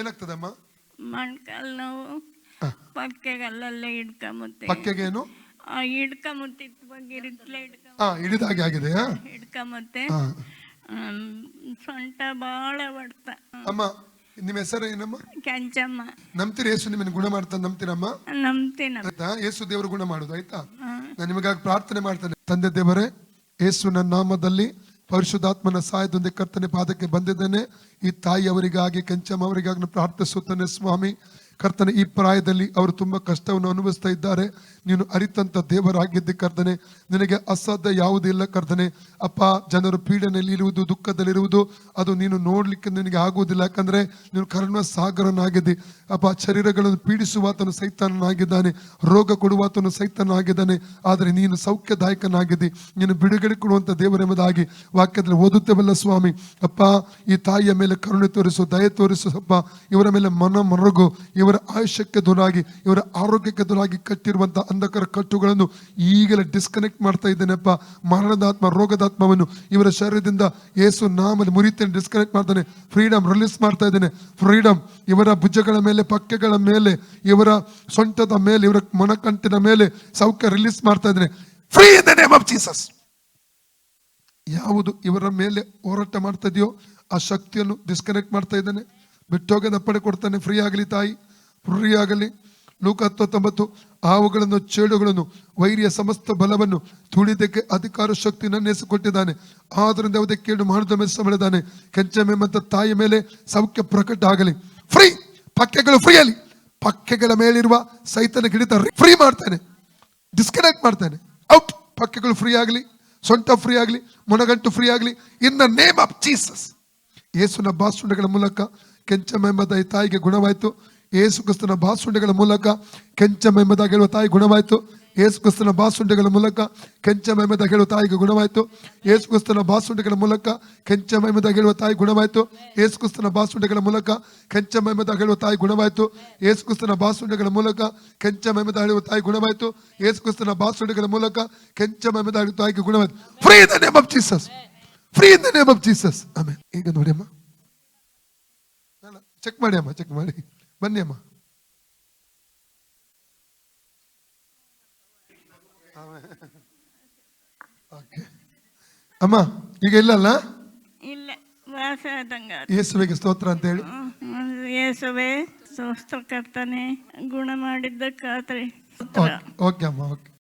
ಏನಾಗ್ತದಮ್ಮ? ಮೊಣಕಾಲು ನೋವು, ಪಕ್ಕೆಗಲ್ಲೆಲ್ಲ ಹಿಡ್ಕೊಂಬತ್ತೆ. ಪಕ್ಕೆಗೇನು ಹಿಡ್ಕೊಂಬತ್ತಿತ್ತು ಬಗ್ಗೆ ಹಿಡಿದಾಗೆ ಆಗಿದೆ. ಹಿಡ್ಕೊಂಬತ್ತೆ. ಸೊಂಟ ಭಾಳ ಹೊಡ್ತ. ಅಮ್ಮ ನಿಮ್ಮ ಹೆಸರು ಏನಮ್ಮ? ಕೆಂಚಮ್ಮ. ನಂಬ್ತೀರಿ ಯೇಸು ನಿಮ್ಮನ್ನು ಗುಣ ಮಾಡ್ತಾನೆ? ನಂಬ್ತೀರಮ್ಮ? ನಂಬ್ತೀನಿ. ಆಯ್ತಾ? ಯೇಸು ದೇವರು ಗುಣ ಮಾಡುದು. ಆಯ್ತಾ? ನಾನು ನಿಮಗಾಗಿ ಪ್ರಾರ್ಥನೆ ಮಾಡ್ತೇನೆ. ತಂದೆ ದೇವರೇ, ಯೇಸುವಿನ ನಾಮದಲ್ಲಿ ಪರಿಶುದ್ಧಾತ್ಮನ ಸಹಾಯದೊಂದಿಗೆ ಕರ್ತನೆ ಪಾದಕ್ಕೆ ಬಂದಿದ್ದೇನೆ. ಈ ತಾಯಿಯವರಿಗಾಗಿ, ಕೆಂಚಮ್ಮ ಅವರಿಗಾಗಿ ಪ್ರಾರ್ಥಿಸುತ್ತೇನೆ ಸ್ವಾಮಿ. ಕರ್ತನೆ, ಈ ಪ್ರಾಯದಲ್ಲಿ ಅವರು ತುಂಬಾ ಕಷ್ಟವನ್ನು ಅನುಭವಿಸ್ತಾ ಇದ್ದಾರೆ. ನೀನು ಅರಿತಂತ ದೇವರಾಗಿದ್ದೆ ಕರ್ತನೆ. ನಿನಗೆ ಅಸಾಧ್ಯ ಯಾವುದಿಲ್ಲ ಕರ್ತನೆ. ಅಪ್ಪ, ಜನರು ಪೀಡನೆಯಲ್ಲಿ ಇರುವುದು, ದುಃಖದಲ್ಲಿರುವುದು, ಅದು ನೀನು ನೋಡ್ಲಿಕ್ಕೆ ನಿನಗೆ ಆಗುವುದಿಲ್ಲ. ಯಾಕಂದ್ರೆ ನೀನು ಕರುಣ ಸಾಗರನಾಗಿದ್ದಿ ಅಪ್ಪ. ಶರೀರಗಳನ್ನು ಪೀಡಿಸುವಾತನು ಸೈತಾನನಾಗಿದ್ದಾನೆ, ರೋಗ ಕೊಡುವಾತನು ಸೈತಾನನಾಗಿದ್ದಾನೆ. ಆದರೆ ನೀನು ಸೌಖ್ಯದಾಯಕನಾಗಿದ್ದಿ, ನೀನು ಬಿಡುಗಡೆ ಕೊಡುವಂತ ದೇವರೆಂಬುದಾಗಿ ವಾಕ್ಯದಲ್ಲಿ ಓದುತ್ತೇವಲ್ಲ ಸ್ವಾಮಿ. ಅಪ್ಪ, ಈ ತಾಯಿಯ ಮೇಲೆ ಕರುಣೆ ತೋರಿಸು, ದಯೆ ತೋರಿಸು ಅಪ್ಪ. ಇವರ ಮೇಲೆ ಮನಮರಗು. ಇವರ ಆಯುಷ್ಯಕ್ಕೆ ದೂರಾಗಿ, ಇವರ ಆರೋಗ್ಯಕ್ಕೆ ದೂರಾಗಿ ಕಟ್ಟಿರುವಂತಹ ಅಂಧಕಾರ ಕಟ್ಟುಗಳನ್ನು ಈಗಲೇ ಡಿಸ್ಕನೆಕ್ಟ್ ಮಾಡ್ತಾ ಇದ್ದೇನೆಪ್ಪ. ಮರಣದಾತ್ಮ, ರೋಗದಾತ್ಮವನ್ನು ಇವರ ಶರೀರದಿಂದ ಯೇಸು ನಾಮದಲ್ಲಿ ಮುರಿತೇನೆ, ಡಿಸ್ಕನೆಕ್ಟ್ ಮಾಡ್ತಾನೆ. ಫ್ರೀಡಮ್ ರಿಲೀಸ್ ಮಾಡ್ತಾ ಇದ್ದೇನೆ. ಫ್ರೀಡಮ್ ಇವರ ಭುಜಗಳ ಮೇಲೆ, ಪಕ್ಕೆಗಳ ಮೇಲೆ, ಇವರ ಸೊಂಟದ ಮೇಲೆ, ಇವರ ಮೊಣಕಂಟಿನ ಮೇಲೆ ಸೌಖ್ಯ ರಿಲೀಸ್ ಮಾಡ್ತಾ ಇದ್ದೇನೆ. Free in the name of Jesus. ಯಾವುದು ಇವರ ಮೇಲೆ ಹೋರಾಟ ಮಾಡ್ತಾ ಇದೆಯೋ ಆ ಶಕ್ತಿಯನ್ನು ಡಿಸ್ಕನೆಕ್ಟ್ ಮಾಡ್ತಾ ಇದ್ದಾನೆ. ಬಿಟ್ಟೋಗದ ಪಡೆ ಕೊಡ್ತಾನೆ. ಫ್ರೀ ಆಗಲಿ ತಾಯಿ, ಫ್ರೀ ಆಗಲಿ. ಲೂಕ 19, ಹಾವುಗಳನ್ನು, ಚೇಳುಗಳನ್ನು, ವೈರಿಯ ಸಮಸ್ತ ಬಲವನ್ನು ತುಳಿದಕ್ಕೆ ಅಧಿಕಾರ ಶಕ್ತಿ ಕೊಟ್ಟಿದ್ದಾನೆ. ಆದ್ರಿಂದ ಯಾವುದೇ ಕೇಡು ಮಾಡಿದ ಮೇಲೆ ಮಾಡಿದ್ದಾನೆ. ಕೆಂಚಮೆಂಬಂತ ತಾಯಿಯ ಮೇಲೆ ಸೌಖ್ಯ ಪ್ರಕಟ ಆಗಲಿ. ಫ್ರೀ. ಪಕ್ಕೆಗಳು ಫ್ರೀ ಆಗಲಿ. ಪಕ್ಕೆಗಳ ಮೇಲಿರುವ ಸೈತನ ಹಿಡಿತ ಫ್ರೀ ಮಾಡ್ತಾನೆ, ಡಿಸ್ಕನೆಕ್ಟ್ ಮಾಡ್ತಾನೆ. ಔಟ್. ಪಕ್ಕೆಗಳು ಫ್ರೀ ಆಗಲಿ, ಸೊಂಟ ಫ್ರೀ ಆಗಲಿ, ಮೊಣಗಂಟು ಫ್ರೀ ಆಗಲಿ in the name of Jesus. ಯೇಸುನ ಬಾಸುಂಡೆಗಳ ಮೂಲಕ ಕೆಂಚಮೆಂಬದ ಈ ತಾಯಿಗೆ ಗುಣವಾಯಿತು. ಯೇಸು ಕ್ರಿಸ್ತನ ಬಾಸುಂಡೆಗಳ ಮೂಲಕ ಕೆಂಚಮೆಂಬದಾಗ ಹೇಳುವ ತಾಯಿ ಗುಣವಾಯಿತು. ಯೇಸು ಕ್ರಿಸ್ತನ ಬಾಸುಂಡೆಗಳ ಮೂಲಕ ಕೆಂಚಮೆಂಬದಾಗ ಹೇಳುವ ತಾಯಿಗೆ ಗುಣವಾಯಿತು. ಯೇಸು ಕ್ರಿಸ್ತನ ಬಾಸುಂಡೆಗಳ ಮೂಲಕ ಕೆಂಚಮೆಂಬದಾಗ ಹೇಳುವ ತಾಯಿ ಗುಣವಾಯಿತು. ಯೇಸು ಕ್ರಿಸ್ತನ ಬಾಸುಂಡೆಗಳ ಮೂಲಕ ಕೆಂಚಮೆಂಬದಾಗ ಹೇಳುವ ತಾಯಿ ಗುಣವಾಯಿತು. ಯೇಸು ಕ್ರಿಸ್ತನ ಬಾಸುಂಡೆಗಳ ಮೂಲಕ ಕೆಂಚಮೆಂಬದ ಹೇಳುವ ತಾಯಿ ಗುಣವಾಯಿತು. ಯೇಸು ಕ್ರಿಸ್ತನ ಬಾಸುಂಡೆಗಳ ಮೂಲಕ ಕೆಂಚಮೆಂಬದ ಹೇಳುವ ತಾಯಿಗೆ ಗುಣವಾಯಿತು. Free in the name of Jesus. Free in the name of Jesus. ಆಮೇಲೆ ಈಗ ನೋಡಿ ಅಮ್ಮ, ಚೆಕ್ ಮಾಡಿ ಅಮ್ಮ, ಚೆಕ್ ಮಾಡಿ ಬನ್ನಿ ಅಮ್ಮ. ಅಮ್ಮ ಈಗ ಇಲ್ಲಲ್ಲ? ಇಲ್ಲ, ವಾಸ ಯೇಸುವಿಗೆ ಸ್ತೋತ್ರ ಅಂತ ಹೇಳಿ. ಯೇಸುವೆ ಸ್ತೋತ್ರ ಕರ್ತನೆ, ಗುಣ ಮಾಡಿದ್ದಕ್ಕಾತ್ರಿ. ಓಕೆ ಅಮ್ಮ, ಓಕೆ.